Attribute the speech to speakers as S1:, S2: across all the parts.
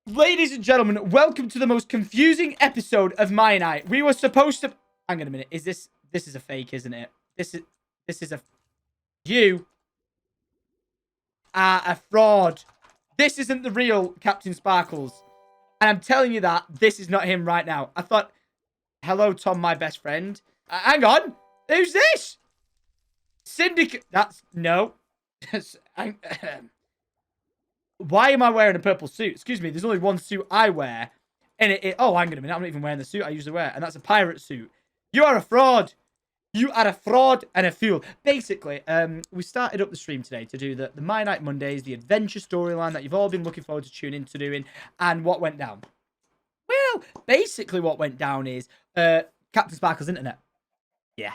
S1: Ladies and gentlemen, welcome to the most confusing episode of My Night. We were supposed to... Hang on a minute. Is this... This is a fake, isn't it? This is a... You are a fraud. This isn't the real Captain Sparkles. And I'm telling you that this is not him right now. I thought... Hello, Tom, my best friend. Hang on. Who's this? Syndicate... That's... No. Why am I wearing a purple suit? Excuse me, there's only one suit I wear. And oh, hang on a minute. I'm not even wearing the suit I usually wear. And that's a pirate suit. You are a fraud. You are a fraud and a fool. Basically, we started up the stream today to do the My Night Mondays, the adventure storyline that you've all been looking forward to tuning into doing. And what went down? Well, basically what went down is Captain Sparkle's internet. Yeah.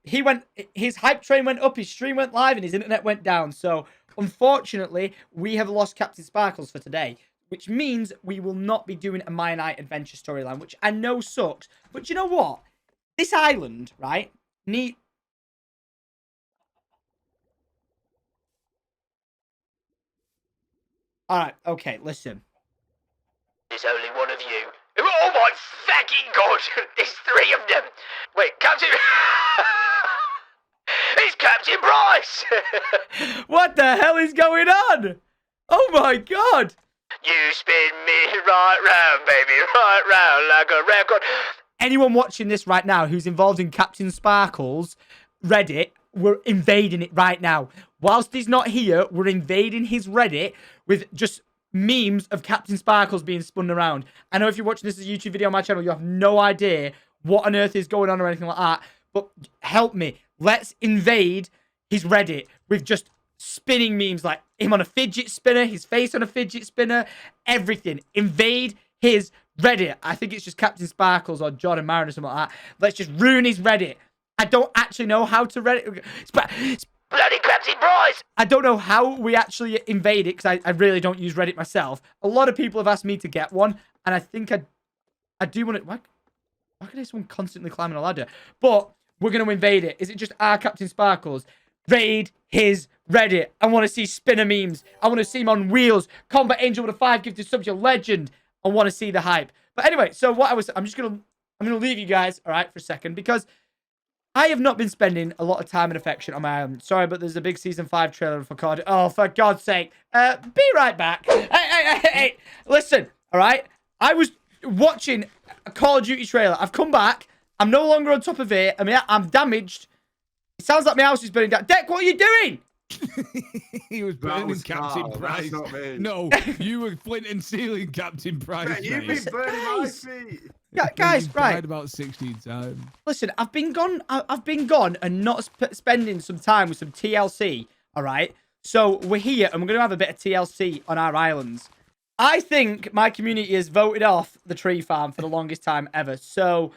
S1: His hype train went up, his stream went live, and his internet went down. So... Unfortunately, we have lost Captain Sparkles for today, which means we will not be doing a My Night adventure storyline, which I know sucks. But you know what? This island, right, Alright, okay, listen.
S2: There's only one of you. Oh my fucking god! There's three of them! Wait, Captain... It's Captain Bryce!
S1: What the hell is going on? Oh my god!
S2: You spin me right round, baby, right round like a record.
S1: Anyone watching this right now who's involved in Captain Sparkles Reddit, we're invading it right now. Whilst he's not here, we're invading his Reddit with just memes of Captain Sparkles being spun around. I know if you're watching this as a YouTube video on my channel, you have no idea what on earth is going on or anything like that. But help me. Let's invade his Reddit with just spinning memes like him on a fidget spinner, his face on a fidget spinner, everything. Invade his Reddit. I think it's just Captain Sparkles or Jordan Marin or something like that. Let's just ruin his Reddit. I don't actually know how to Reddit.
S2: Bloody Captain Bryce!
S1: I don't know how we actually invade it because I really don't use Reddit myself. A lot of people have asked me to get one, and I think I do want to... Why can this one constantly climbing a ladder? But... We're going to invade it. Is it just our Captain Sparkles? Raid his Reddit. I want to see spinner memes. I want to see him on wheels. Combat Angel with a 5 gifted subs, your legend. I want to see the hype. But anyway, so what I'm going to leave you guys, all right, for a second, because I have not been spending a lot of time and affection on my island. Sorry, but there's a big season 5 trailer for COD. Oh, for God's sake. Be right back. Hey. Listen, all right? I was watching a Call of Duty trailer. I've come back. I'm no longer on top of it. I mean, I'm damaged. It sounds like my house is burning down. Deck, what are you doing?
S3: He was burning Captain Price.
S4: That's not me.
S3: No, you were flint and sealing Captain Price.
S4: You've been burning my feet.
S1: Guys, right.
S3: Died about 16 times.
S1: Listen, I've been gone and not spending some time with some TLC, all right? So we're here and we're going to have a bit of TLC on our islands. I think my community has voted off the tree farm for the longest time ever. So...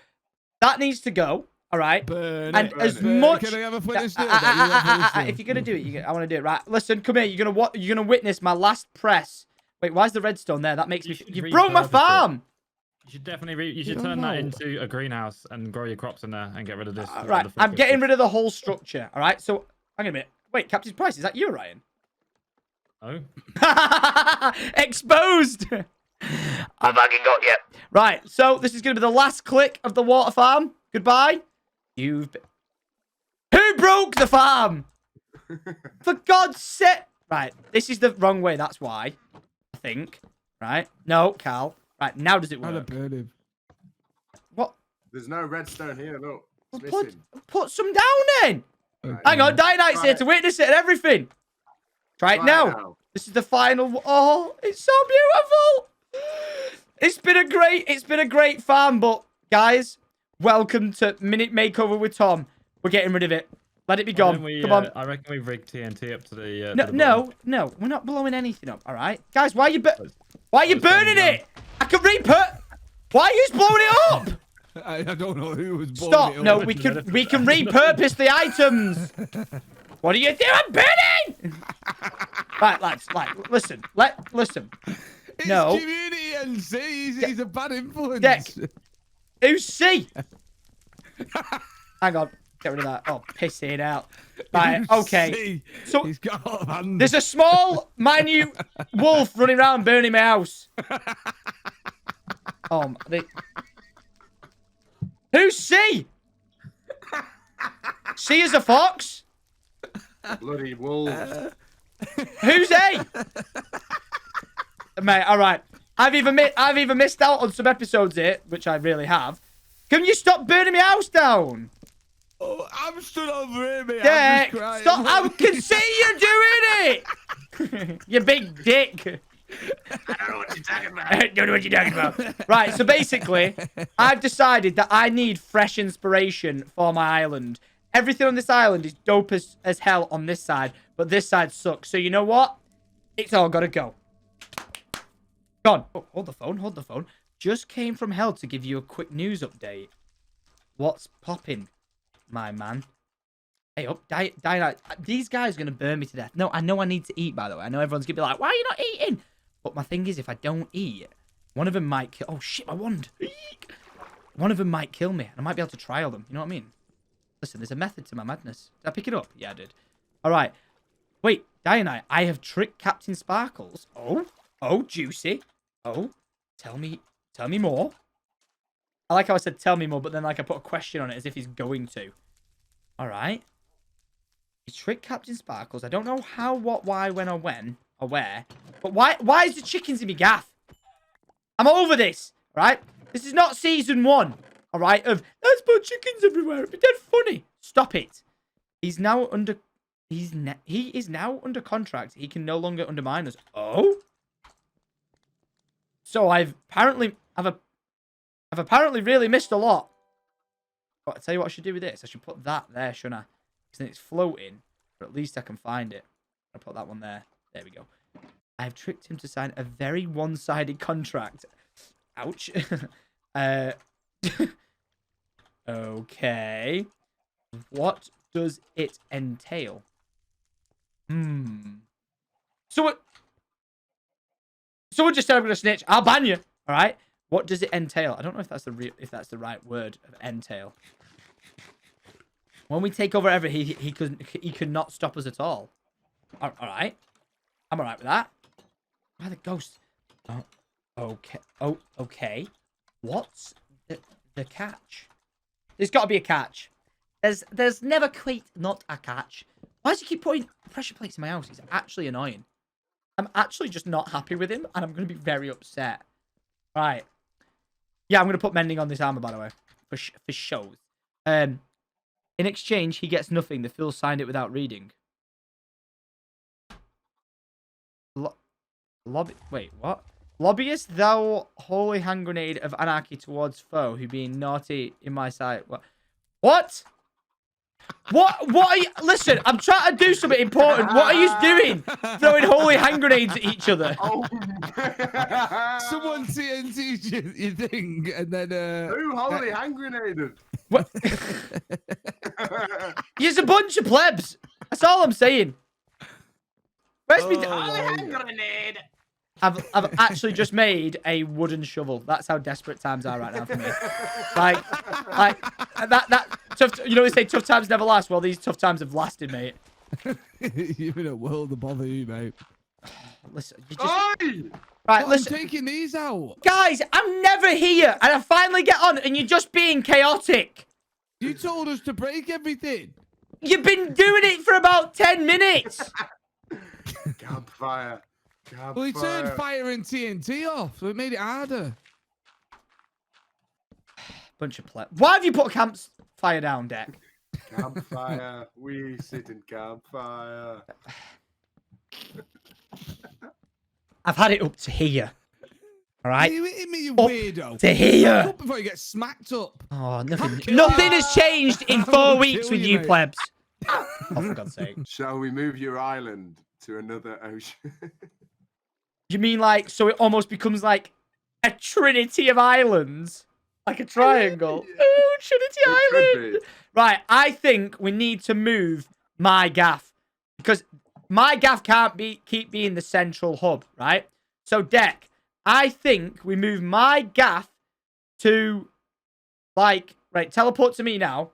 S1: That needs to go, all right?
S3: Burn
S1: and
S3: it,
S1: as
S3: burn
S1: much...
S3: Can I have a footage still?
S1: If you're going to do it, I want to do it, right? Listen, come here. You're going to witness my last press. Wait, why's the redstone there? That makes me... You broke my farm!
S5: You should definitely... You should turn that into a greenhouse and grow your crops in there and get rid of this.
S1: Right, I'm getting rid of the whole structure, all right? So, hang on a minute. Wait, Captain Price, is that you, Ryan?
S5: Oh.
S1: Exposed!
S2: I fucking got you.
S1: Right, so this is going to be the last click of the water farm. Goodbye. Who broke the farm? For God's sake. Right, this is the wrong way. That's why. I think. Right. No, Cal. Right, now does it work? What?
S4: There's no redstone here, look.
S1: Put some down then.
S3: Okay.
S1: Hang on, Dynamite's here to witness it and everything. Try it now. This is the final. Oh, it's so beautiful. It's been a great farm, but guys, welcome to Minute Makeover with Tom. We're getting rid of it. Let it be gone. Come on.
S5: I reckon we've rigged TNT up to the.
S1: No, we're not blowing anything up. All right, guys, why are you burning it? I can repurpose. Why are you blowing it up?
S3: I don't know who was blowing
S1: Stop!
S3: it up.
S1: No, we can repurpose the items. What are you doing? I'm burning. Right, lads. Listen.
S3: It's
S1: no.
S3: community and see, he's a bad influence.
S1: Deck. Who's C? Hang on. Get rid of that. Oh, pissing out. Right, okay.
S3: See,
S1: So
S3: he's got a lot of hands.
S1: there's a small, minute wolf running around burning my house. Who's C? C is a fox?
S4: Bloody wolves.
S1: Who's A? Mate, all right. I've either missed out on some episodes here, which I really have. Can you stop burning my house down?
S3: Oh, I'm stood over here, mate.
S1: Dick,
S3: I'm just crying.
S1: stop! I can see you doing it. You big dick.
S4: I don't know what you're talking about.
S1: I don't know what you're talking about. Right, so basically, I've decided that I need fresh inspiration for my island. Everything on this island is dope as hell on this side, but this side sucks. So you know what? It's all gotta go. Gone. Oh, hold the phone. Just came from hell to give you a quick news update. What's popping, my man? Hey up, Dynamite. These guys are gonna burn me to death. No, I know I need to eat, by the way. I know everyone's gonna be like, why are you not eating? But my thing is, if I don't eat, one of them might kill... Oh, shit, my wand. One of them might kill me, and I might be able to trial them. You know what I mean? Listen, there's a method to my madness. Did I pick it up? Yeah, I did. All right. Wait, Dianite, I have tricked Captain Sparkles. Oh, juicy. Oh, tell me more. I like how I said tell me more, but then like I put a question on it as if he's going to. All right. He tricked Captain Sparkles. I don't know how, what, why, when, or where. But why is the chickens in me gaff? I'm over this, right? This is not season 1, all right? Of let's put chickens everywhere. It'd be dead funny. Stop it. He is now under contract. He can no longer undermine us. Oh. So I've apparently really missed a lot. But I tell you what I should do with this. I should put that there, shouldn't I? Because then it's floating, but at least I can find it. I'll put that one there. There we go. I have tricked him to sign a very one-sided contract. Ouch. Okay. What does it entail? Someone just said I'm gonna snitch. I'll ban you. All right. What does it entail? I don't know if that's the right word of entail. When we take over everything, he could not stop us at all. All right. I'm all right with that. Why the ghost? Oh, okay. Oh, okay. What's the catch? There's got to be a catch. There's never quite not a catch. Why does he keep putting pressure plates in my house? He's actually annoying. I'm actually just not happy with him, and I'm going to be very upset. Right. Yeah, I'm going to put mending on this armor, by the way, for shows. In exchange, he gets nothing. The Phil signed it without reading. Wait, what? Lobbyist, thou holy hand grenade of anarchy towards foe who being naughty in my sight. What? What are you... Listen, I'm trying to do something important. What are you doing? Throwing holy hand grenades at each other.
S4: Oh.
S3: Someone TNT'd your thing, and then...
S4: Who holy hand grenaded?
S1: What? He's a bunch of plebs. That's all I'm saying. Where's me...
S4: Holy hand grenade!
S1: I've actually just made a wooden shovel. That's how desperate times are right now for me. like that tough. You know they say tough times never last. Well, these tough times have lasted, mate.
S3: You're in a world of bother, you mate.
S1: Listen, you just...
S4: Oi!
S1: Right, listen.
S3: I'm taking these out.
S1: Guys, I'm never here, and I finally get on, and you're just being chaotic.
S3: You told us to break everything.
S1: You've been doing it for about 10 minutes.
S4: Campfire.
S3: Well, he turned fire and TNT off, so it made it harder.
S1: Bunch of plebs. Why have you put a campfire down, Deck?
S4: Campfire. We sit in campfire.
S1: I've had it up to here. All right?
S3: You hitting me, you
S1: Up
S3: weirdo.
S1: to here.
S3: Back up before you get smacked up.
S1: Oh, nothing has changed in 4 weeks with you
S3: mate.
S1: plebs. Oh, for God's sake.
S4: Shall we move your island to another ocean?
S1: You mean like, so it almost becomes like a trinity of islands? Like a triangle? Oh, Trinity Island! Right, I think we need to move my gaff. Because my gaff can't keep being the central hub, right? So, Deck, I think we move my gaff to, like, right, teleport to me now.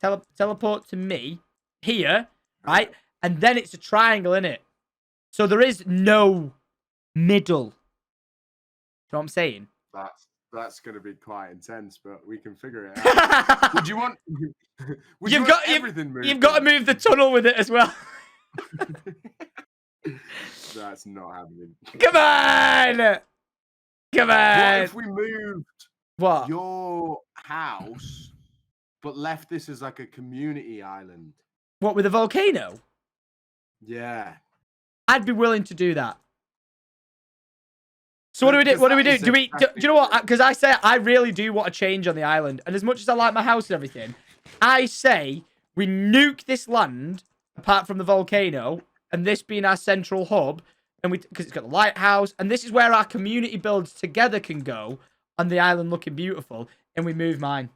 S1: teleport to me here, right? And then it's a triangle, innit? So there is no middle. You know what I'm saying?
S4: That's going to be quite intense, but we can figure it out. Would you want? Would you want everything moved?
S1: You've got to move the tunnel with it as well.
S4: That's not happening.
S1: Come on! Come on!
S4: What if we moved
S1: What?
S4: your house, but left this as like a community island?
S1: What, with a volcano?
S4: Yeah.
S1: I'd be willing to do that. So what do we do? What do we do? Do you know what? Because I say I really do want to change on the island. And as much as I like my house and everything, I say we nuke this land, apart from the volcano, and this being our central hub, and because it's got the lighthouse, and this is where our community builds together can go on the island looking beautiful, and we move mine.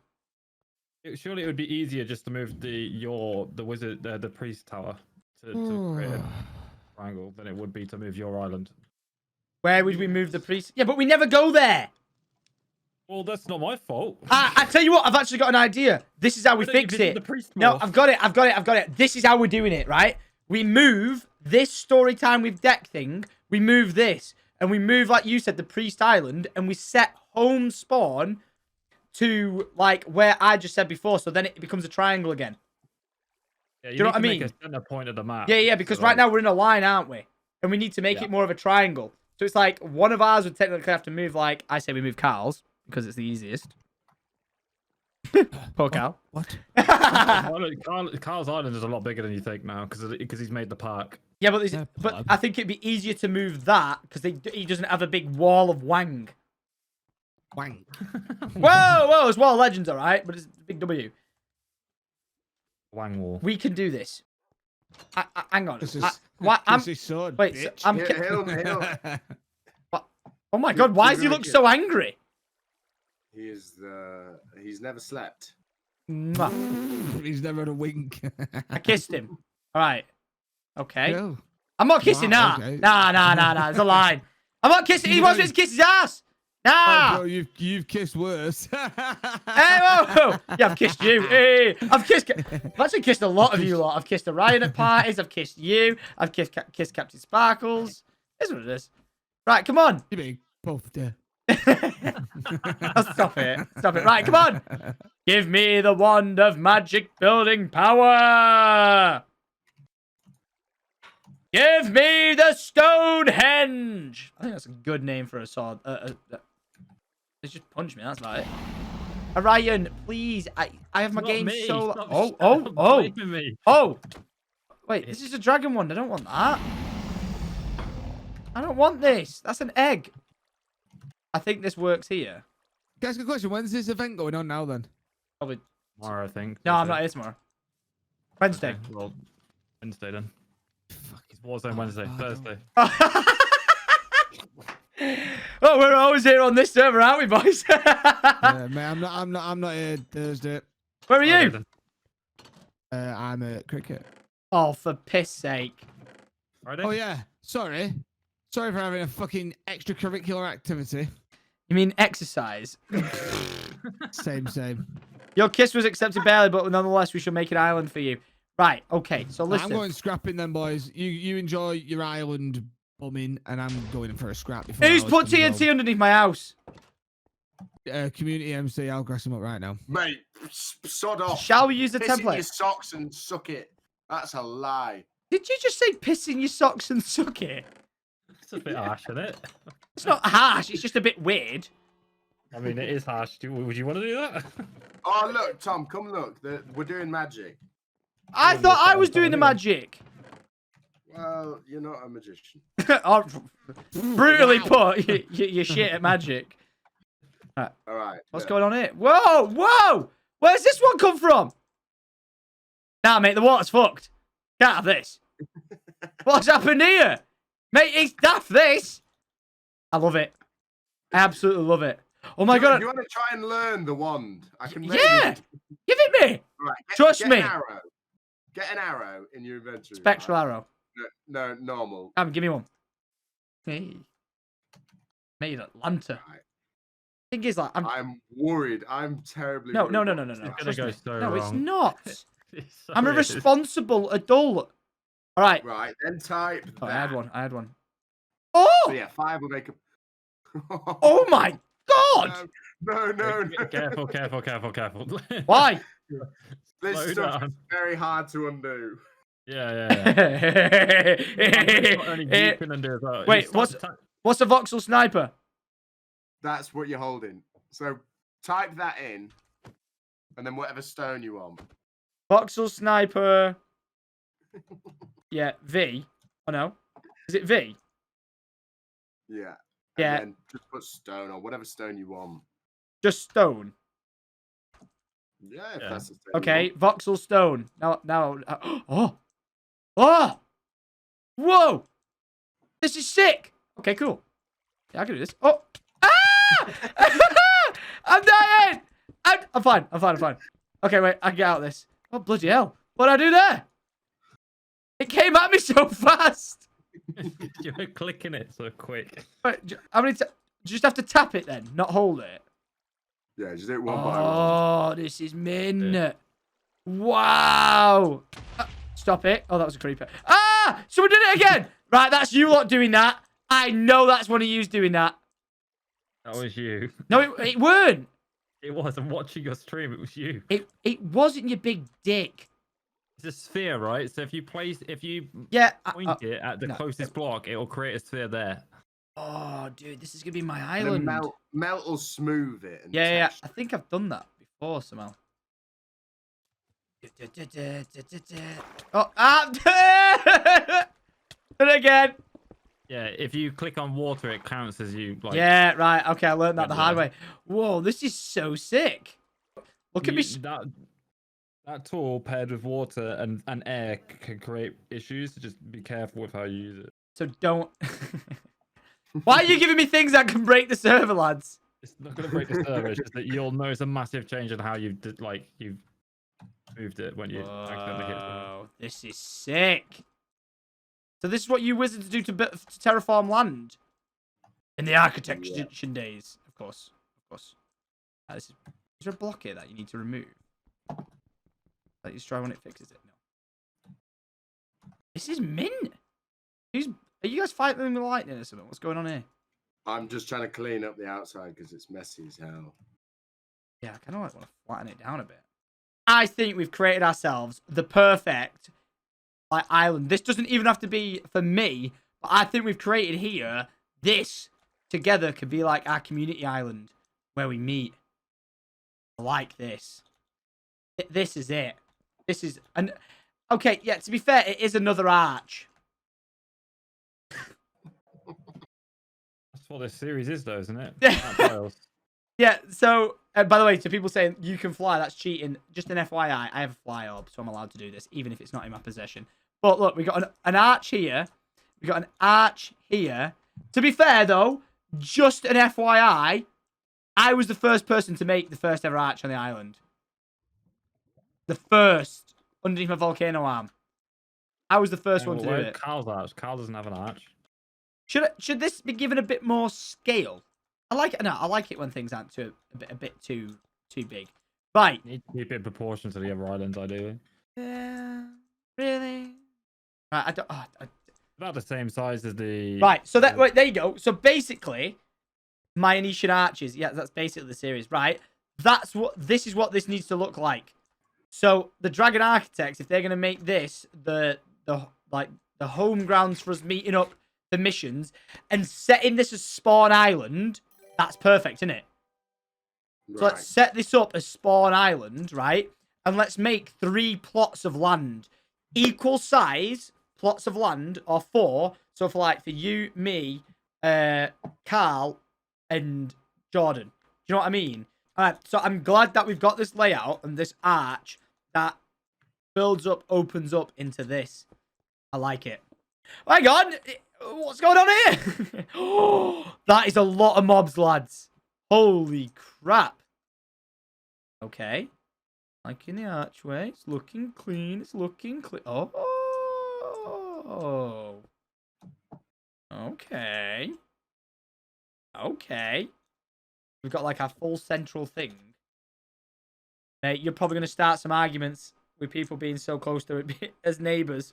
S5: Surely it would be easier just to move the priest tower to create a triangle than it would be to move your island.
S1: Where would we move the priest? Yeah, but we never go there.
S5: Well, that's not my fault.
S1: I tell you what, I've actually got an idea. This is how we fix it. No, I've got it. This is how we're doing it, right? We move this story time with deck thing. We move this. And we move, like you said, the priest island. And we set home spawn to, like, where I just said before. So then it becomes a triangle again.
S5: Yeah,
S1: do you know what I mean?
S5: Make a center point of the map.
S1: Yeah, because right now we're in a line, aren't we? And we need to make it more of a triangle. So it's like one of ours would technically have to move, like, I say we move Carl's because it's the easiest. Poor Carl.
S3: What?
S5: Carl's Island is a lot bigger than you think now because he's made the park.
S1: Yeah, but I think it'd be easier to move that because he doesn't have a big wall of Wang.
S3: Wang.
S1: Whoa, it's Wall of Legends, all right, but it's a big W.
S5: Wang wall.
S1: We can do this. Hang on.
S3: This is sword,
S1: wait,
S3: bitch.
S1: So oh my God, why does he look so angry?
S4: He's never slept.
S1: Mwah.
S3: He's never had a wink.
S1: I kissed him. All right. Okay.
S3: No.
S1: I'm not kissing that.
S3: Okay.
S1: Nah. It's a line. I'm not kissing. He wants me to kiss his ass. Nah.
S3: Oh, bro, you've kissed worse.
S1: Hey, whoa. Yeah, I've kissed you. Hey, I've actually kissed a lot of you lot. I've kissed Orion at parties. I've kissed you. I've kissed Captain Sparkles. That's what it is. Right, come on.
S3: You mean both there?
S1: Stop it. Right, come on. Give me the wand of magic building power. Give me the Stonehenge. I think that's a good name for a sword. Let's just punch me. That's about it. Orion, please. I have my game so. Oh. Wait, this is a dragon one. I don't want that. I don't want this. That's an egg. I think this works here.
S3: Can I ask a question? When's this event going on now then?
S1: Probably
S5: Tomorrow, I think.
S1: No, I'm not here tomorrow. Wednesday.
S5: Okay, well, Wednesday then. Fuck, it's Warzone Wednesday, Thursday.
S1: Oh, we're always here on this server, aren't we, boys?
S3: Yeah, mate, I'm not here Thursday.
S1: Where are you?
S3: I'm at cricket.
S1: Oh, for piss sake.
S5: Friday?
S3: Oh yeah, sorry for having a fucking extracurricular activity.
S1: You mean exercise?
S3: Same.
S1: Your kiss was accepted barely, but nonetheless, we shall make an island for you. Right, okay, so listen.
S3: I'm going scrapping then, boys. You enjoy your island bumming, and I'm going in for a scrap.
S1: Who's put TNT underneath my house?
S3: Community MC, I'll grass him up right now.
S4: Mate, sod off.
S1: Shall we use the
S4: Piss in
S1: template?
S4: your socks and suck it. That's a lie.
S1: Did you just say piss in your socks and suck it?
S5: It's a bit harsh, isn't it?
S1: It's not harsh, it's just a bit weird.
S5: I mean, it is harsh. Would you want to do that?
S4: Oh, look, Tom, come look. We're doing magic.
S1: I thought I was doing the magic.
S4: Well, you're not a magician.
S1: Oh, brutally put, you're shit at magic.
S4: All right.
S1: What's going on here? Whoa! Where's this one come from? Nah, mate, the water's fucked. Can't have this. What's happened here? Mate, it's daft, this. I love it. I absolutely love it. Oh my God.
S4: You want to try and learn the wand? I can maybe...
S1: Yeah! Give it me!
S4: Right,
S1: Trust me.
S4: Get an arrow in your inventory.
S1: Spectral
S4: right?
S1: arrow.
S4: No, normal.
S1: Give me one. Hey. Made Atlanta.
S4: Right.
S1: Thing is, like,
S4: I'm worried. I'm terribly
S1: no,
S4: worried.
S1: no, no,
S4: what
S1: no, no,
S4: this
S1: no.
S4: is.
S5: It's gonna
S1: Trust
S5: go
S1: me.
S5: so
S1: No, it's
S5: wrong.
S1: not.
S5: So
S1: I'm a
S5: it is.
S1: responsible adult. All right.
S4: Right, then type
S1: Oh,
S4: that.
S1: I had one. I had one.
S4: So
S1: Oh!
S4: yeah, 5 will make a.
S1: Oh my God!
S4: No, no, no.
S5: Careful, careful, careful, careful.
S1: Why?
S4: This
S5: Slow
S4: stuff
S5: down.
S4: is very hard to undo.
S5: Yeah. I'm pretty sure only you can undo as well. If you
S1: Wait,
S5: start to type-
S1: what's a voxel sniper?
S4: That's what you're holding. So type that in, and then whatever stone you want.
S1: Voxel sniper. Yeah, V. Oh no. Is it V?
S4: Yeah.
S1: Yeah.
S4: And then just put stone or whatever stone you want.
S1: Just stone.
S4: Yeah, if
S5: Yeah.
S4: that's the stone.
S1: Okay, voxel stone. Now, oh, oh, whoa! This is sick. Okay, cool. Yeah, I can do this. Oh, ah! I'm dying. I'm fine. I'm fine. Okay, wait. I can get out of this. Oh bloody hell! What did I do there? It came at me so fast.
S5: you were clicking it so quick.
S1: Wait, how many? Just have to tap it then, not hold it.
S4: Yeah, just do it one by one.
S1: Oh, this is min.
S5: Yeah.
S1: Wow. Stop it. Oh, that was a creeper. Ah! Someone did it again. Right, that's you lot doing that. I know that's one of you doing that.
S5: That was you.
S1: No, it weren't.
S5: It was. I'm watching your stream. It was you.
S1: It wasn't your big dick.
S5: It's a sphere, right? So if you
S1: Yeah.
S5: point it at the
S1: no.
S5: closest block, it will create a sphere there.
S1: Oh, dude, this is gonna be my
S4: And then
S1: island.
S4: melt will smooth it. And
S1: Yeah.
S4: texture.
S1: I think I've done that before somehow. Oh, did it again.
S5: Yeah, if you click on water, it counts as you like.
S1: Yeah, right. Okay, I learned that the hard
S5: Yeah.
S1: way. Whoa, this is so sick. Look at me.
S5: That tool paired with water and air can create issues. So just be careful with how you use it.
S1: So don't. Why are you giving me things that can break the server, lads?
S5: It's not going to break the server. It's just that you'll notice a massive change in how you've moved it when you accidentally hit something.
S1: Whoa, this is sick. So this is what you wizards do to terraform land in the architecture days, of course. Is there a block here that you need to remove? Like, just try when it fixes it. No. This is mint. Are you guys fighting with lightning or something? What's going on here?
S4: I'm just trying to clean up the outside because it's messy as hell.
S1: Yeah, I kind of want to flatten it down a bit. I think we've created ourselves the perfect island. This doesn't even have to be for me, but I think we've created here. This together could be like our community island where we meet. I like this. This is it. This is okay. Yeah, to be fair, it is another arch.
S5: That's what this series is, though, isn't it?
S1: Yeah. Yeah. So, by the way, to people saying you can fly, that's cheating. Just an FYI, I have a fly orb, so I'm allowed to do this, even if it's not in my possession. But look, we got an arch here. We got an arch here. To be fair, though, just an FYI, I was the first person to make the first ever arch on the island. The first underneath my volcano arm. I was the first one to do it.
S5: Carl's arch. Carl doesn't have an arch.
S1: Should this be given a bit more scale? I like it. No, I like it when things aren't a bit too big. Right.
S5: You need to keep it in proportion to the other islands, ideally.
S1: Yeah. Really? Right. I don't.
S5: About the same size as the.
S1: Right. So wait, there you go. So basically, Mianitian arches. Yeah, that's basically the series, right? This is what this needs to look like. So the Dragon Architects, if they're gonna make this the home grounds for us meeting up the missions and setting this as Spawn Island, that's perfect, isn't it?
S4: Right.
S1: So let's set this up as Spawn Island, right? And let's make 3 plots of land. Equal size plots of land, or 4. So for you, me, Carl, and Jordan. Do you know what I mean? Alright, so I'm glad that we've got this layout and this arch that builds up, opens up into this. I like it. Hang on! What's going on here? Oh, that is a lot of mobs, lads. Holy crap. Okay. Like in the archway. It's looking clean. It's looking clean. Oh. Okay. Okay. we've got like our full central thing. Mate, you're probably going to start some arguments with people being so close to it as neighbors.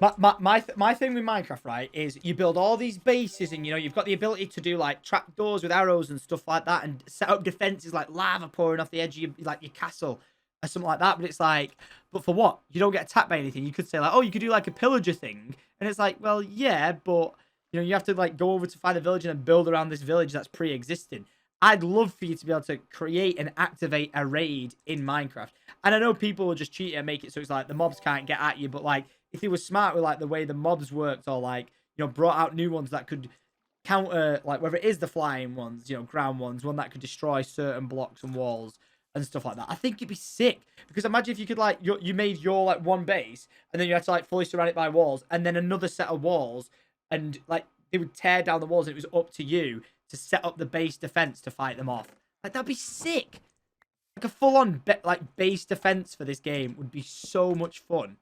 S1: My thing with Minecraft, right, is you build all these bases and, you know, you've got the ability to do, like, trapdoors with arrows and stuff like that and set up defenses like lava pouring off the edge of your, like, your castle or something like that. But it's like, but for what? You don't get attacked by anything. You could say, like, oh, you could do, like, a pillager thing. And it's like, well, yeah, but, you know, you have to, like, go over to find a village and then build around this village that's pre-existing. I'd love for you to be able to create and activate a raid in Minecraft. And I know people will just cheat and make it so it's like the mobs can't get at you. But, like, if you were smart with, like, the way the mobs worked or, like, you know, brought out new ones that could counter, like, whether it is the flying ones, you know, ground ones, one that could destroy certain blocks and walls and stuff like that. I think it'd be sick. Because imagine if you could, like, you made your, like, one base and then you had to, like, fully surround it by walls and then another set of walls and, like, they would tear down the walls and it was up to you to set up the base defense to fight them off. Like, that'd be sick. Like, a full-on, like, base defense for this game would be so much fun.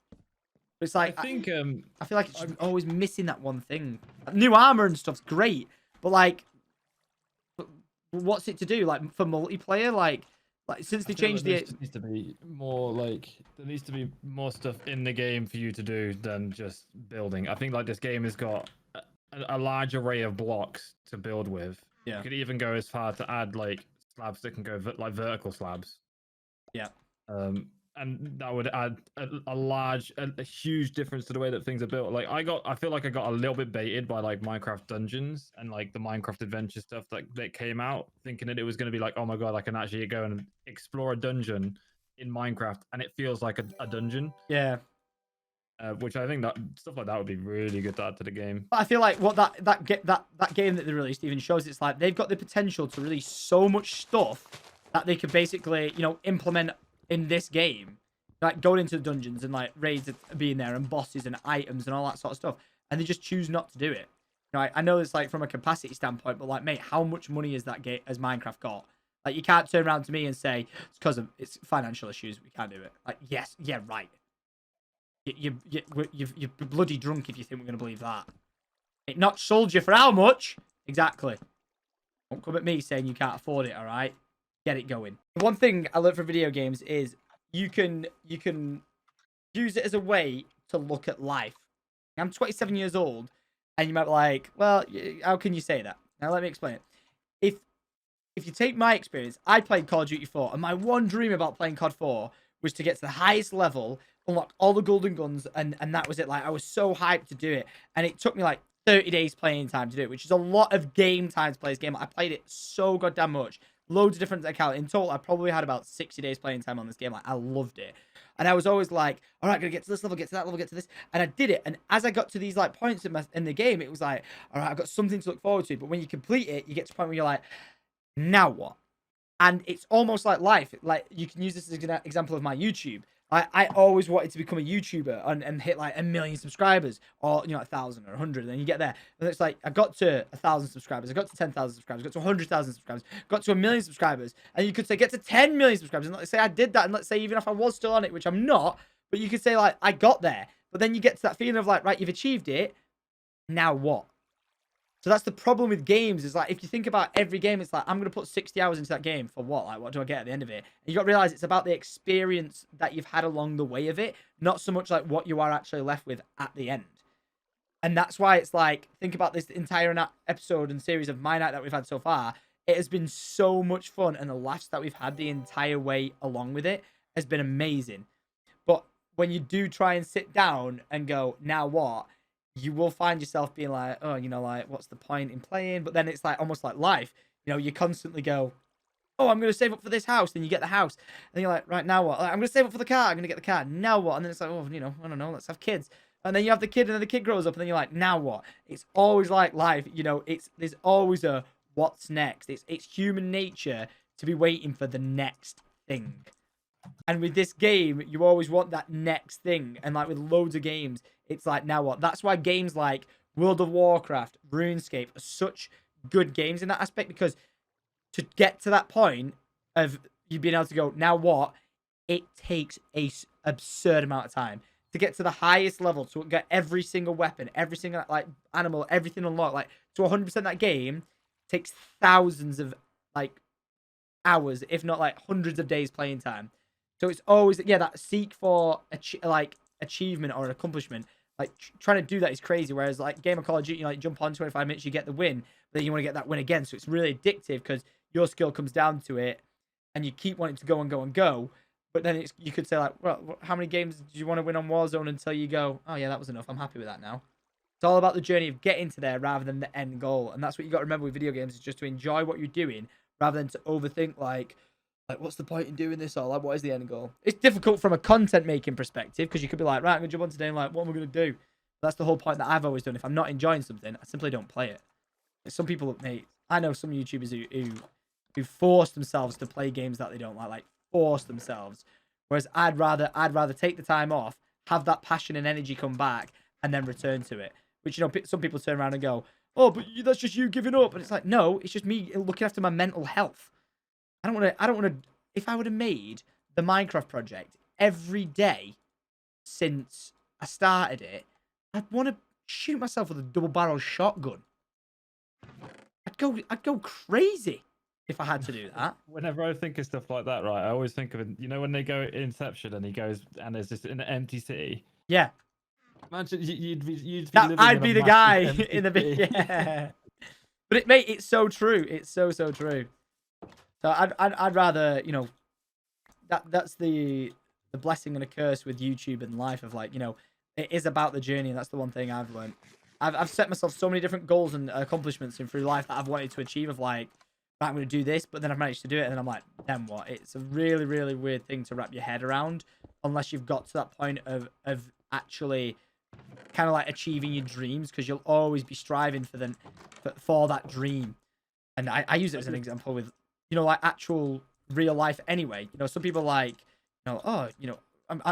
S1: But it's like,
S5: I think
S1: I feel like it's always missing that one thing. New armor and stuff's great, but, like, what's it to do? Like, for multiplayer, like since they changed the...
S5: There needs to be more, like, there needs to be more stuff in the game for you to do than just building. I think, like, this game has got a large array of blocks to build with.
S1: Yeah.
S5: You could even go as far to add, like, slabs that can go like vertical slabs.
S1: Yeah.
S5: And that would add a huge difference to the way that things are built. Like, I feel like I got a little bit baited by, like, Minecraft Dungeons and, like, the Minecraft Adventure stuff that came out, thinking that it was going to be like, oh my god, I can actually go and explore a dungeon in Minecraft and it feels like a dungeon.
S1: Yeah.
S5: Which I think that stuff like that would be really good to add to the game.
S1: But I feel like what that game that they released even shows, it's like they've got the potential to release so much stuff that they could basically, you know, implement in this game, like going into the dungeons and like raids being there and bosses and items and all that sort of stuff, and they just choose not to do it. You know, I know it's like from a capacity standpoint, but like, mate, how much money is that game, has Minecraft got? Like, you can't turn around to me and say it's because of it's financial issues we can't do it. Like, yes, yeah, right. You're bloody drunk if you think we're going to believe that. It not sold you for how much? Exactly. Don't come at me saying you can't afford it, all right? Get it going. The one thing I learned from video games is you can use it as a way to look at life. I'm 27 years old, and you might be like, well, how can you say that? Now, let me explain it. If you take my experience, I played Call of Duty 4, and my one dream about playing COD 4 was to get to the highest level, unlock all the golden guns, and that was it. Like, I was so hyped to do it, and it took me like 30 days playing time to do it, which is a lot of game time to play this game. I played it so goddamn much, loads of different accounts. In total, I probably had about 60 days playing time on this game. Like, I loved it, and I was always like, all right, gonna get to this level, get to that level, get to this, and I did it. And as I got to these like points in the game, it was like, all right, I've got something to look forward to. But when you complete it, you get to a point where you're like, now what? And it's almost like life. Like, you can use this as an example of my YouTube. I always wanted to become a YouTuber and hit like 1 million subscribers, or, you know, 1,000 or 100, and then you get there. And it's like, I got to 1,000 subscribers, I got to 10,000 subscribers, I got to 100,000 subscribers, got to 1 million subscribers, and you could say, get to 10 million subscribers, and let's say I did that, and let's say even if I was still on it, which I'm not, but you could say, like, I got there. But then you get to that feeling of like, right, you've achieved it, now what? So that's the problem with games, is like, if you think about every game, it's like, I'm going to put 60 hours into that game for what? Like, what do I get at the end of it? And you got to realize it's about the experience that you've had along the way of it, not so much like what you are actually left with at the end. And that's why it's like, think about this entire episode and series of My Night that we've had so far. It has been so much fun, and the laughs that we've had the entire way along with it has been amazing. But when you do try and sit down and go, now what? You will find yourself being like, oh, you know, like, what's the point in playing? But then it's like almost like life. You know, you constantly go, oh, I'm going to save up for this house. Then you get the house. And you're like, right, now what? I'm going to save up for the car. I'm going to get the car. Now what? And then it's like, oh, you know, I don't know. Let's have kids. And then you have the kid, and then the kid grows up. And then you're like, now what? It's always like life. You know, there's always a what's next. It's human nature to be waiting for the next thing. And with this game, you always want that next thing. And like with loads of games, it's like, now what? That's why games like World of Warcraft, RuneScape are such good games in that aspect, because to get to that point of you being able to go, now what? It takes a absurd amount of time to get to the highest level, to get every single weapon, every single like animal, everything unlocked, like to 100% that game. takes thousands of like hours, if not like hundreds of days playing time. So it's always that seek for achievement or an accomplishment. Like trying to do that is crazy. Whereas like game of Call of Duty, you like jump on 25 minutes, you get the win, but then you want to get that win again. So it's really addictive because your skill comes down to it, and you keep wanting to go and go and go. But then you could say like, well, how many games do you want to win on Warzone until you go, oh yeah, that was enough. I'm happy with that now. It's all about the journey of getting to there rather than the end goal. And that's what you got to remember with video games, is just to enjoy what you're doing rather than to overthink like what's the point in doing this, or like what is the end goal. It's difficult from a content making perspective because you could be like, right, I'm gonna jump on today and like, what am I gonna do? That's the whole point that I've always done. If I'm not enjoying something, I simply don't play it. Some people, mate, I know some YouTubers who force themselves to play games that they don't like force themselves. Whereas I'd rather take the time off, have that passion and energy come back, and then return to it. Which, you know, some people turn around and go, oh, but that's just you giving up. And it's like, no, it's just me looking after my mental health. I don't want to. If I would have made the Minecraft project every day since I started it, I'd want to shoot myself with a double-barrel shotgun. I'd go crazy if I had to do that.
S5: Whenever I think of stuff like that, right, I always think of it. You know when they go Inception and he goes and there's just an empty city.
S1: Yeah.
S5: Imagine you'd be
S1: I'd be the guy in the
S5: big.
S1: yeah. But mate, it's so true. It's so true. So I'd rather, you know, that's the blessing and a curse with YouTube and life of like, you know, it is about the journey, and that's the one thing I've learned. I've set myself so many different goals and accomplishments in through life that I've wanted to achieve of like, right, I'm going to do this, but then I've managed to do it, and then I'm like, then what? It's a really, really weird thing to wrap your head around unless you've got to that point of actually kind of like achieving your dreams, because you'll always be striving for that dream. And I use it as an example with, you know, like actual real life anyway. You know, some people like, you know, oh, you know,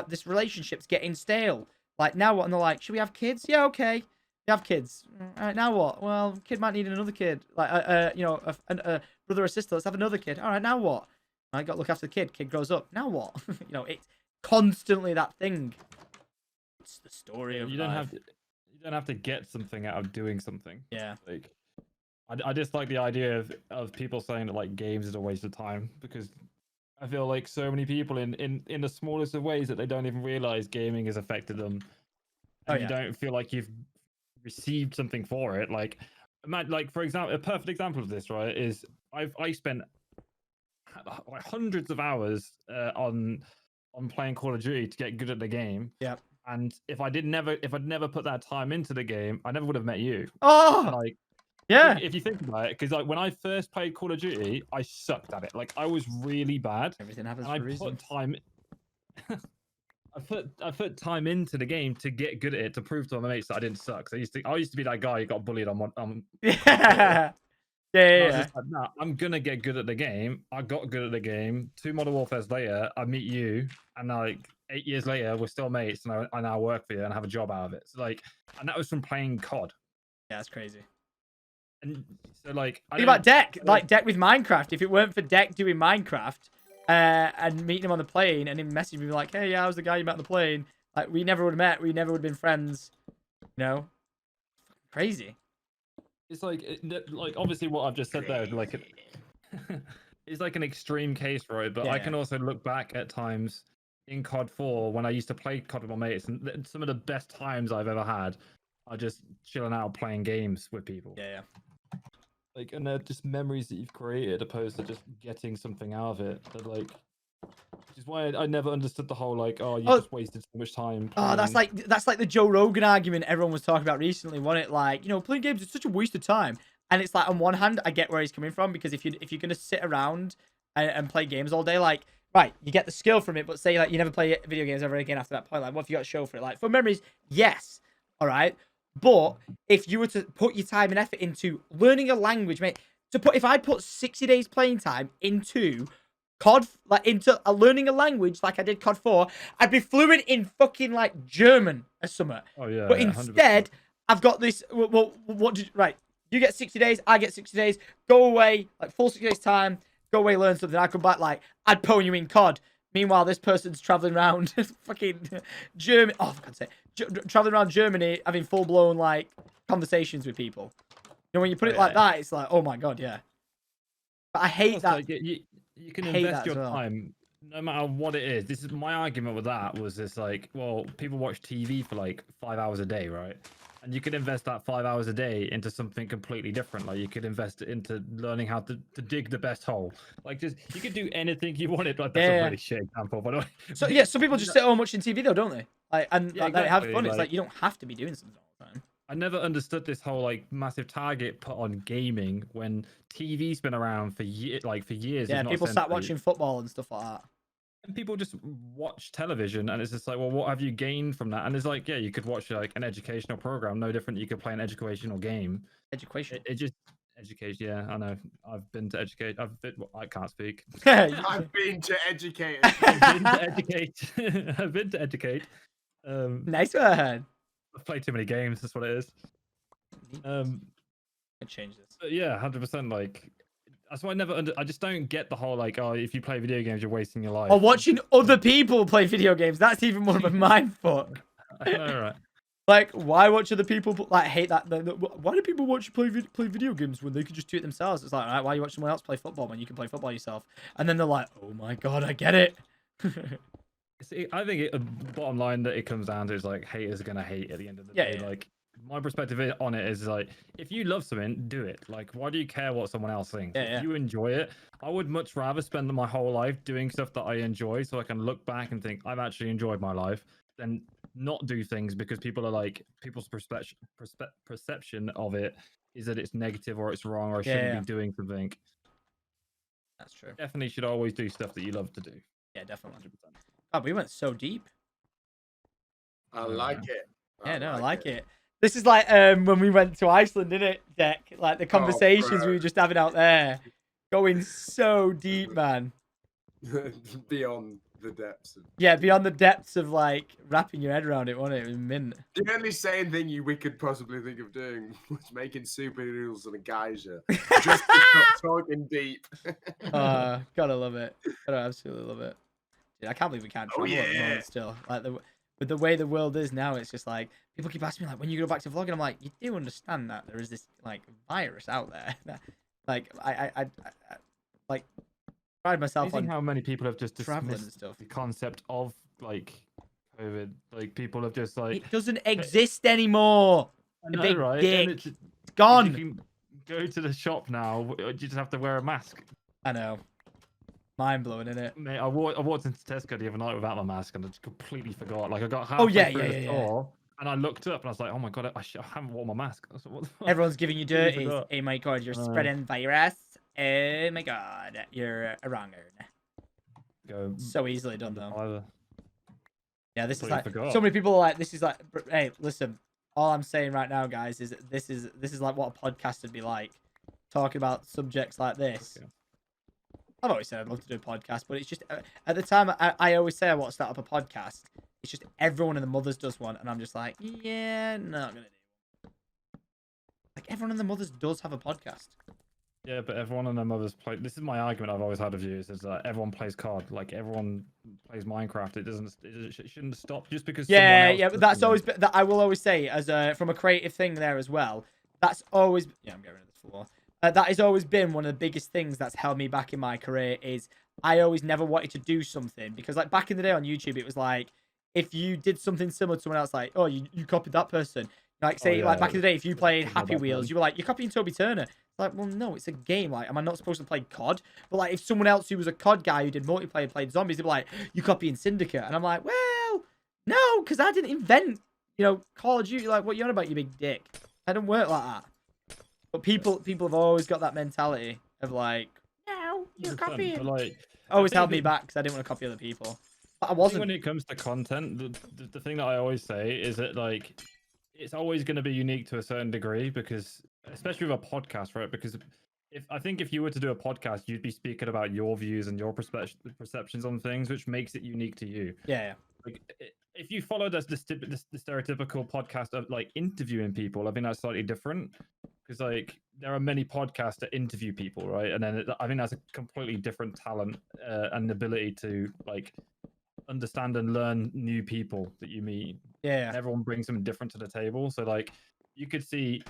S1: this relationship's getting stale. Like, now what? And they're like, should we have kids? Yeah, okay. You have kids. All right, now what? Well, kid might need another kid. Like, you know, a brother or sister. Let's have another kid. All right, now what? I got to look after the kid. Kid grows up. Now what? You know, it's constantly that thing. It's the story of
S5: You don't have to get something out of doing something.
S1: Yeah.
S5: Like, I just like the idea of people saying that like games is a waste of time, because I feel like so many people in the smallest of ways that they don't even realize gaming has affected them. And you don't feel like you've received something for it. Like for example, a perfect example of this, right, is I spent like hundreds of hours on playing Call of Duty to get good at the game.
S1: Yeah.
S5: And if I'd never put that time into the game, I never would have met you.
S1: Oh,
S5: like,
S1: yeah.
S5: If you think about it, because like when I first played Call of Duty, I sucked at it. Like I was really bad.
S1: Everything happens
S5: And
S1: for a reason.
S5: put time. I put time into the game to get good at it, to prove to my mates that I didn't suck. So I used to be that guy who got bullied on
S1: Yeah. Yeah.
S5: Like, nah, I'm gonna get good at the game. I got good at the game. 2 Modern Warfares later, I meet you, and like 8 years later, we're still mates, and I now work for you and have a job out of it. So like, and that was from playing COD.
S1: Yeah, that's crazy.
S5: And so like,
S1: Think about Deck, like Deck with Minecraft. If it weren't for Deck doing Minecraft and meeting him on the plane, and him messaging me like, "Hey, yeah, I was the guy you met on the plane," like we never would have met. We never would have been friends. You know, crazy.
S5: It's like obviously what I've just said there, like it's like an extreme case, right? But I can also look back at times in COD 4 when I used to play COD with my mates, and some of the best times I've ever had are just chilling out playing games with people.
S1: Yeah.
S5: Like, and they're just memories that you've created, opposed to just getting something out of it. That like, which is why I never understood the whole like, oh, you just wasted so much time.
S1: Oh, that's like the Joe Rogan argument everyone was talking about recently, wasn't it? Like, you know, playing games is such a waste of time. And it's like, on one hand, I get where he's coming from, because if you're gonna sit around and play games all day, like, right, you get the skill from it, but say like you never play video games ever again after that point, like, what have you got to show for it? Like, for memories, yes, all right. But if you were to put your time and effort into learning a language, mate, if I put 60 days playing time into COD, like into learning a language like I did COD 4, I'd be fluent in fucking like German or something.
S5: Oh yeah.
S1: But instead,
S5: 100%.
S1: I've got this. Well, right? You get 60 days, I get 60 days. Go away, like full 60 days time. Go away, learn something. I come back like I'd pwn you in COD. Meanwhile, this person's traveling around fucking Germany. Oh, for God's sake. Traveling around Germany, having full-blown, like, conversations with people. know, when you put
S5: So,
S1: it like that, it's like, oh my god, yeah. But I hate
S5: Plus,
S1: that.
S5: like, you can
S1: hate
S5: invest
S1: that as
S5: your
S1: well.
S5: time no matter what it is. This is my argument with that was this like, well, people watch TV for like 5 hours a day, right? And you could invest that 5 hours a day into something completely different. Like you could invest it into learning how to dig the best hole. Like just you could do anything you wanted. Like that's
S1: Yeah.
S5: a really shit example, by the way.
S1: So yeah, some people just sit home watching TV though, don't they? Like, and
S5: Yeah,
S1: like, they have
S5: exactly,
S1: fun. It's like
S5: like-
S1: you don't have to be doing something all the time.
S5: I never understood this whole like massive target put on gaming when TV's been around for years, like for years.
S1: Yeah,
S5: if not
S1: people start
S5: centuries.
S1: watching football and stuff like that.
S5: And people just watch television and it's just like, well, what have you gained from that? And it's like, yeah, you could watch like an educational program, no different. You could play an educational game.
S1: Education.
S5: It just education. Yeah, I know. I've been to educate. Well, I can't speak.
S4: I've been to educate.
S5: I've been to educate. I've been to educate.
S1: Nice one.
S5: I've played too many games. That's what it is.
S1: I change this.
S5: But yeah, 100%. Like that's why I just don't get the whole like, oh, if you play video games, you're wasting your life.
S1: Or watching other people play video games. That's even more of a mindfuck.
S5: I know, right?
S1: Like, why watch other people? Like, hate that. Why do people play video games when they could just do it themselves? It's like, all right, why you watch someone else play football when you can play football yourself? And then they're like, oh my god, I get it.
S5: See, I think bottom line that it comes down to is like haters are gonna hate at the end of the day.
S1: Yeah.
S5: Like my perspective on it is like, if you love something, do it. Like, why do you care what someone else thinks?
S1: Yeah.
S5: If you enjoy it, I would much rather spend my whole life doing stuff that I enjoy, so I can look back and think I've actually enjoyed my life, than not do things because people are like people's perception of it is that it's negative or it's wrong or I shouldn't be doing something.
S1: That's true.
S5: Definitely should always do stuff that you love to do.
S1: Yeah, definitely. 100%. Oh, we went so deep.
S4: I like it.
S1: Yeah, no, I like it. This is like when we went to Iceland, didn't it, Deck? Like the conversations we were just having out there, going so deep, man.
S4: Beyond the depths of...
S1: Yeah, beyond the depths of like wrapping your head around it, wasn't it? It was mint.
S4: The only sane thing we could possibly think of doing was making super noodles and a geyser. Just to stop talking deep.
S1: Gotta love it. Gotta absolutely love it. Dude, I can't believe we can't travel at the moment still. Like with the way the world is now, it's just like people keep asking me like, when you go back to vlogging, I'm like, you do understand that there is this like virus out there. Like I like pride myself on
S5: how many people have just
S1: traveling and
S5: dismissed
S1: stuff.
S5: the concept of like COVID. Like people have just like
S1: It doesn't exist anymore.
S5: I
S1: The
S5: know,
S1: big
S5: right?
S1: dick.
S5: And
S1: It's
S5: you
S1: gone.
S5: can go to the shop now. You just have to wear a mask.
S1: I know. Mind blowing, isn't it?
S5: Mate, I walked into Tesco the other night without my mask and I just completely forgot. Like I got halfway through the store and I looked up and I was like, oh my god, I haven't worn my mask. I was like, what the fuck?
S1: Everyone's giving you
S5: Completely
S1: dirties.
S5: forgot.
S1: Oh my god, you're spreading virus. Oh my god, you're a wronger.
S5: Go
S1: So easily done though.
S5: either.
S1: Yeah, this is
S5: Completely
S1: like
S5: forgot.
S1: so many people are like, this is like, hey, listen. All I'm saying right now, guys, is that this is like what a podcast would be like, talking about subjects like this.
S5: Okay.
S1: I've always said I'd love to do a podcast, but it's just at the time I always say I want to start up a podcast. It's just everyone in the Mothers does one, and I'm just like, yeah, not gonna do. Like everyone in the Mothers does have a podcast.
S5: Yeah, but everyone and their mothers play. This is my argument I've always had of you is that everyone plays COD. Like everyone plays Minecraft. It shouldn't stop just because.
S1: Yeah,
S5: someone else
S1: yeah, but
S5: does
S1: that's
S5: something.
S1: always been, that I will always say as from a creative thing there as well. That's always I'm getting rid of the floor. That has always been one of the biggest things that's held me back in my career. Is I always never wanted to do something because like back in the day on YouTube, it was like if you did something similar to someone else, like oh you copied that person. Like say like back in the day, if you played Happy Wheels, you were like you're copying Toby Turner. Like, well, no, it's a game. Like, am I not supposed to play COD? But like, if someone else who was a COD guy who did multiplayer played zombies, they'd be like, "You copying Syndicate?" And I'm like, "Well, no, because I didn't invent, Call of Duty. Like, what you on about, you big dick? I don't work like that." But people have always got that mentality of like, "No, you're
S5: 100%,
S1: copying."
S5: but, like,
S1: Always
S5: think
S1: held me
S5: that-
S1: back because I didn't want to copy other people. But I
S5: I think
S1: wasn't.
S5: when it comes to content, the thing that I always say is that like it's always going to be unique to a certain degree because especially with a podcast, right? Because if you were to do a podcast, you'd be speaking about your views and your perceptions on things, which makes it unique to you.
S1: Yeah.
S5: Like if you followed the stereotypical podcast of like interviewing people, I think that's slightly different because like there are many podcasts that interview people, right? And then I think that's a completely different talent and ability to like understand and learn new people that you meet.
S1: Yeah.
S5: Everyone brings something different to the table, so like you could see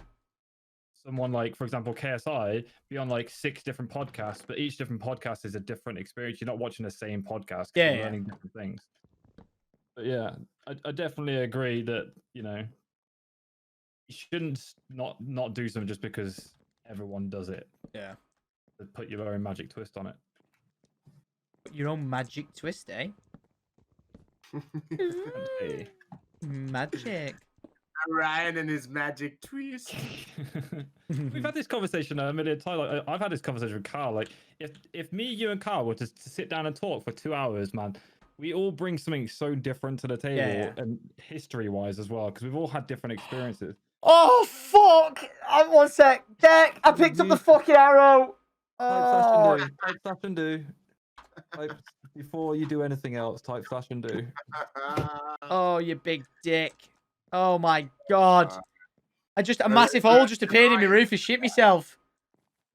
S5: someone like, for example, KSI be on like 6 different podcasts, but each different podcast is a different experience. You're not watching the same podcast.
S1: Yeah,
S5: You're
S1: yeah.
S5: learning different things. But yeah, I definitely agree that, you know, you shouldn't not do something just because everyone does it.
S1: Yeah.
S5: Put your own magic twist on it.
S1: Your own magic twist, eh?
S5: Hey.
S1: Magic.
S4: Ryan and his magic twist.
S5: We've had this conversation a million times. Like, I've had this conversation with Carl. Like, if me, you, and Carl were to sit down and talk for 2 hours, man, we all bring something so different to the table,
S1: Yeah.
S5: and history-wise as well, because we've all had different experiences.
S1: Oh, fuck! 1 sec. Deck, I picked up the fucking arrow. Oh.
S5: Type slash and do. Type before you do anything else. Type slash and do.
S1: Oh, you big dick. Oh, my God. A massive hole just appeared in my roof and shit myself.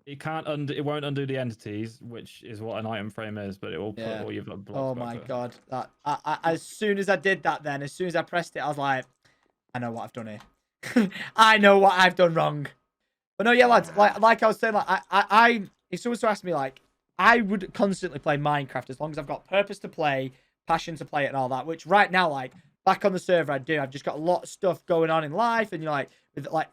S5: It can't undo. It won't undo the entities, which is what an item frame is, but it will put all your blocks
S1: Oh,
S5: back
S1: my
S5: there.
S1: God. As soon as I did that then, as soon as I pressed it, I was like, I know what I've done here. I know what I've done wrong. But no, yeah, lads, like I was saying, like, if someone was to ask me, like, I would constantly play Minecraft as long as I've got purpose to play, passion to play it and all that, which right now, like, back on the server I do. I've just got a lot of stuff going on in life, and, you know,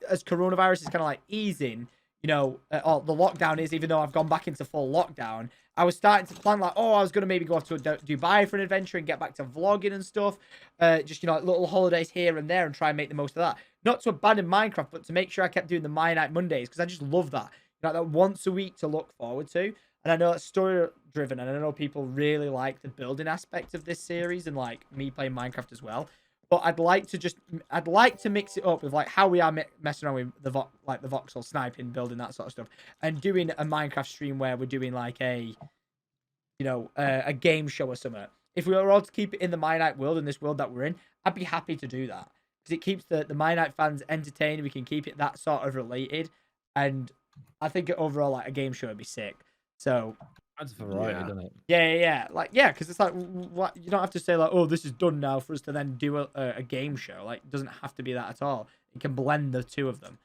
S1: as coronavirus is kind of, like, easing, you know, or the lockdown is, even though I've gone back into full lockdown, I was starting to plan, like, I was going to maybe go off to Dubai for an adventure and get back to vlogging and stuff. Just, you know, little holidays here and there and try and make the most of that. Not to abandon Minecraft, but to make sure I kept doing the My Night Mondays, because I just love that. You know, that once a week to look forward to. And I know it's story-driven, and I know people really like the building aspect of this series and, like, me playing Minecraft as well. But I'd like to mix it up with, like, how we are messing around with the voxel sniping, building, that sort of stuff, and doing a Minecraft stream where we're doing, like, a game show or something. If we were all to keep it in the My Night world, in this world that we're in, I'd be happy to do that, because it keeps the My Night fans entertained. We can keep it that sort of related, and I think overall, like, a game show would be sick. So
S5: Adds variety, doesn't it?
S1: yeah. Like, yeah, because it's like, what, you don't have to say, like, oh, this is done now for us to then do a game show. Like, it doesn't have to be that at all. It can blend the two of them.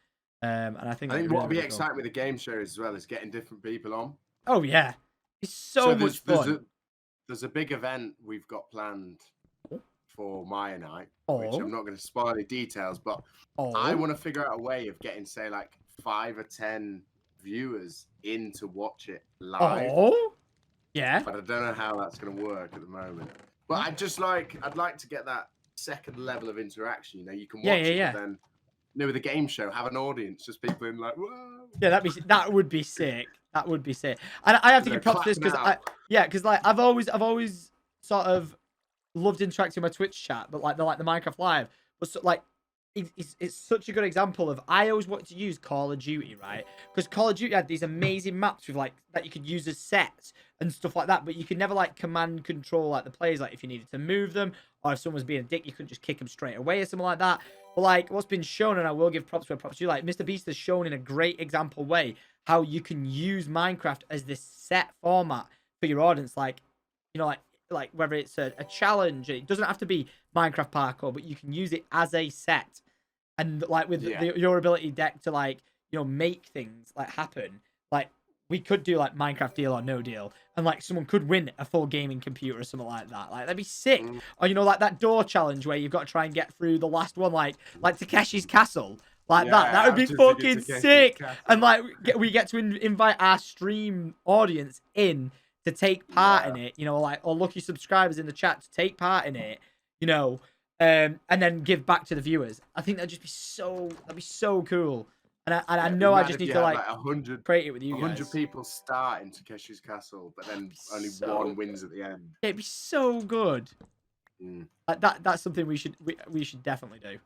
S1: And I think
S4: what would be exciting with the game show as well is getting different people on.
S1: Oh yeah, it's so much fun.
S4: There's a big event we've got planned for Maya Night, which I'm not going to spoil any details, but I want to figure out a way of getting, say, like 5 or 10 viewers in to watch it live.
S1: Yeah.
S4: But I don't know how that's going to work at the moment. But I'd like to get that second level of interaction. You know, you can watch it, but then, you know, with a game show, have an audience, just people in like, whoa.
S1: Yeah, that would be sick. That would be sick. And I have to give props to this because like I've always sort of loved interacting with my Twitch chat, but like the Minecraft Live was so, like. It's such a good example of, I always wanted to use Call of Duty, right? Because Call of Duty had these amazing maps with, like, that you could use as sets and stuff like that, but you could never, like, command control, like, the players, like, if you needed to move them, or if someone was being a dick, you couldn't just kick them straight away or something like that. But, like, what's been shown, and I will give props where props to, like, Mr. Beast has shown in a great example way how you can use Minecraft as this set format for your audience, like, you know, like whether it's a challenge, it doesn't have to be Minecraft parkour, but you can use it as a set. And like with your ability deck to, like, you know, make things like happen, like we could do like Minecraft Deal or No Deal, and like someone could win a full gaming computer or something like that. Like, that'd be sick. Or, you know, like that door challenge where you've got to try and get through the last one, like Takeshi's Castle, like that would be fucking sick. And like we get to invite our stream audience in to take part in it, you know, like, or lucky subscribers in the chat to take part in it, you know. And then give back to the viewers. I think that'd be so cool. And I know I just need to like
S4: 100,
S1: create it with you guys.
S4: 100 people start in Takeshi's Castle, but then only one wins at the end.
S1: It'd be so good. Like that's something we should definitely do.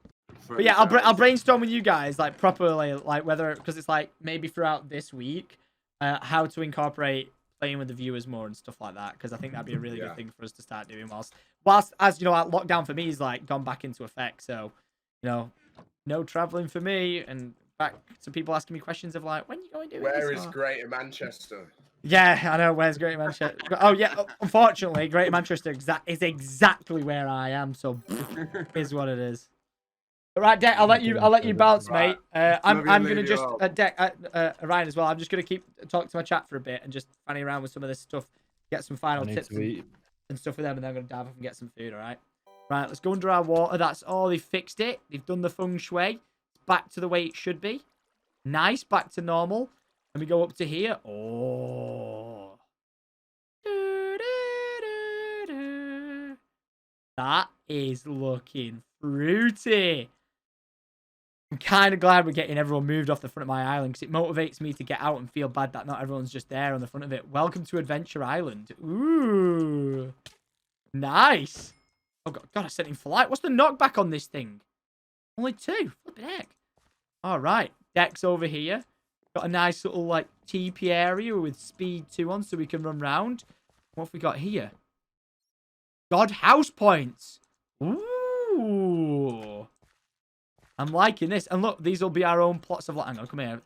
S1: But yeah, I'll brainstorm with you guys, like, properly, like whether, because it's like maybe throughout this week, how to incorporate playing with the viewers more and stuff like that, because I think that'd be a really good thing for us to start doing whilst as you know, lockdown for me is like gone back into effect, so, you know, no traveling for me, and back to people asking me questions of like, when you going to do
S4: Where is Greater Manchester?
S1: Yeah, I know, where's Greater Manchester? Oh yeah, unfortunately Greater Manchester is exactly where I am, so is what it is. Right, Deck, I'll let you bounce,
S4: Right.
S1: mate. I'm
S4: Love you,
S1: gonna
S4: leave
S1: just
S4: you all.
S1: Deck, Ryan as well. I'm just gonna keep talking to my chat for a bit and just fanning around with some of this stuff, get some
S5: I
S1: final
S5: need
S1: tips
S5: to eat.
S1: and stuff with them, and then I'm gonna dive off and get some food. All right. Right, let's go under our water. That's all. They fixed it. They've done the feng shui. It's back to the way it should be. Nice, back to normal. And we go up to here. Oh. That is looking fruity. I'm kind of glad we're getting everyone moved off the front of my island because it motivates me to get out and feel bad that not everyone's just there on the front of it. Welcome to Adventure Island. Ooh. Nice. Oh, God, I sent him flight. What's the knockback on this thing? Only 2. Flipping heck. All right. Deck's over here. Got a nice little, like, TP area with speed 2 on so we can run round. What have we got here? God house points. Ooh. I'm liking this. And look, these will be our own plots of land. Hang on, come here.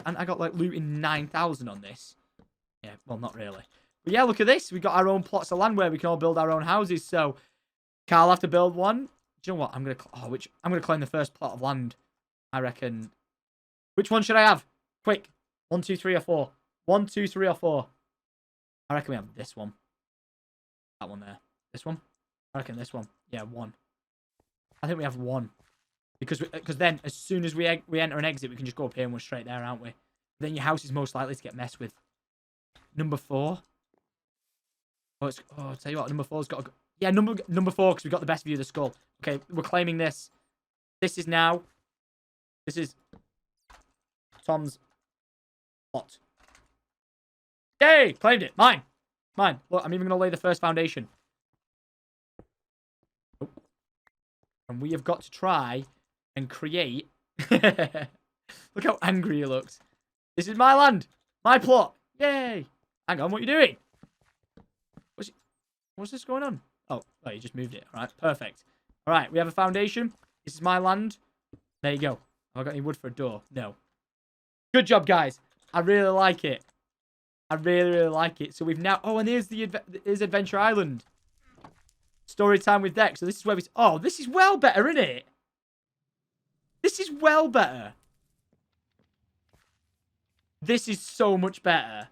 S1: I got like looting 9,000 on this. Yeah, well, not really. But yeah, look at this. We got our own plots of land where we can all build our own houses. So, Carl have to build one. Do you know what? I'm gonna claim the first plot of land. I reckon. Which one should I have? Quick. 1, 2, 3, or 4. 1, 2, 3, or 4. I reckon we have this one. That one there. This one. I reckon this one. Yeah, 1. I think we have 1. Because then, as soon as we enter and exit, we can just go up here and we're straight there, aren't we? Then your house is most likely to get messed with. Number 4. Oh, I'll tell you what, number 4's got a... Yeah, number 4, because we got the best view of the skull. Okay, we're claiming this. This is now... This is... Tom's... plot. Yay! Claimed it. Mine. Mine. Look, I'm even going to lay the first foundation. Oh. And we have got to try and create... Look how angry he looks. This is my land. My plot. Yay. Hang on, what are you doing? What's this going on? Oh, you just moved it. All right, perfect. All right, we have a foundation. This is my land. There you go. Have I got any wood for a door? No. Good job, guys. I really like it. I really, really like it. So we've now... Oh, and here's Adventure Island. Story time with Deck. So this is where we... Oh, this is well better, isn't it? This is well better. This is so much better.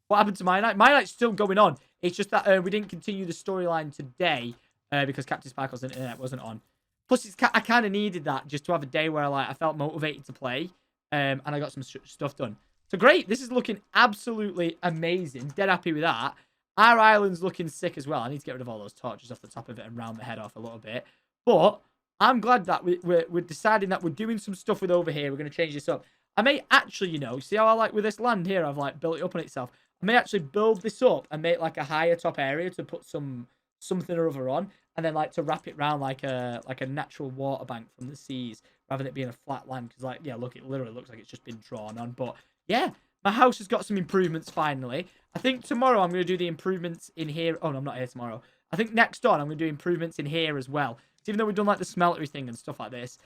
S1: What happened to my night? My night's still going on. It's just that we didn't continue the storyline today because Captain Sparkle's internet wasn't on. Plus, I kind of needed that just to have a day where I felt motivated to play and I got some stuff done. So great. This is looking absolutely amazing. Dead happy with that. Our island's looking sick as well. I need to get rid of all those torches off the top of it and round the head off a little bit. But I'm glad that we're deciding that we're doing some stuff with over here. We're going to change this up. I may actually, see how I like with this land here? I've built it up on itself. I may actually build this up and make like a higher top area to put something or other on, and then to wrap it around like a natural water bank from the seas, rather than it being a flat land. Because look, it literally looks like it's just been drawn on. But yeah, my house has got some improvements finally. I think tomorrow I'm going to do the improvements in here. Oh no, I'm not here tomorrow. I think next on I'm going to do improvements in here as well. So even though we've done the smeltery thing and stuff like this,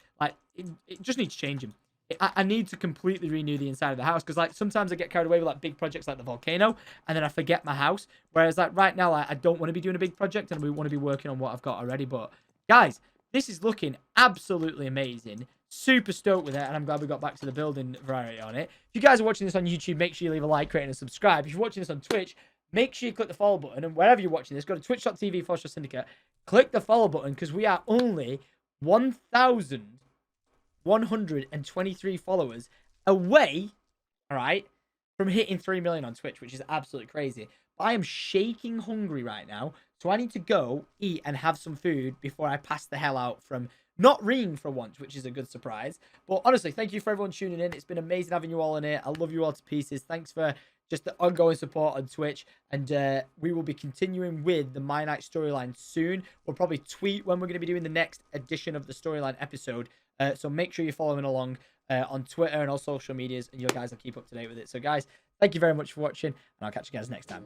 S1: it just needs changing. I need to completely renew the inside of the house because sometimes I get carried away with big projects like the volcano and then I forget my house. Whereas right now I don't want to be doing a big project and we want to be working on what I've got already. But guys, this is looking absolutely amazing. Super stoked with it, and I'm glad we got back to the building variety on it. If you guys are watching this on YouTube, make sure you leave a like, rate, and subscribe. If you're watching this on Twitch, make sure you click the follow button, and wherever you're watching this, go to twitch.tv/Syndicate, click the follow button because we are only 1,123 followers away, all right, from hitting 3 million on Twitch, which is absolutely crazy. But I am shaking hungry right now, so I need to go eat and have some food before I pass the hell out from not reading for once, which is a good surprise. But honestly, thank you for everyone tuning in. It's been amazing having you all in here. I love you all to pieces. Thanks for just the ongoing support on Twitch. And we will be continuing with the My Night storyline soon. We'll probably tweet when we're going to be doing the next edition of the storyline episode. So make sure you're following along on Twitter and all social medias, and you guys will keep up to date with it. So guys, thank you very much for watching, and I'll catch you guys next time.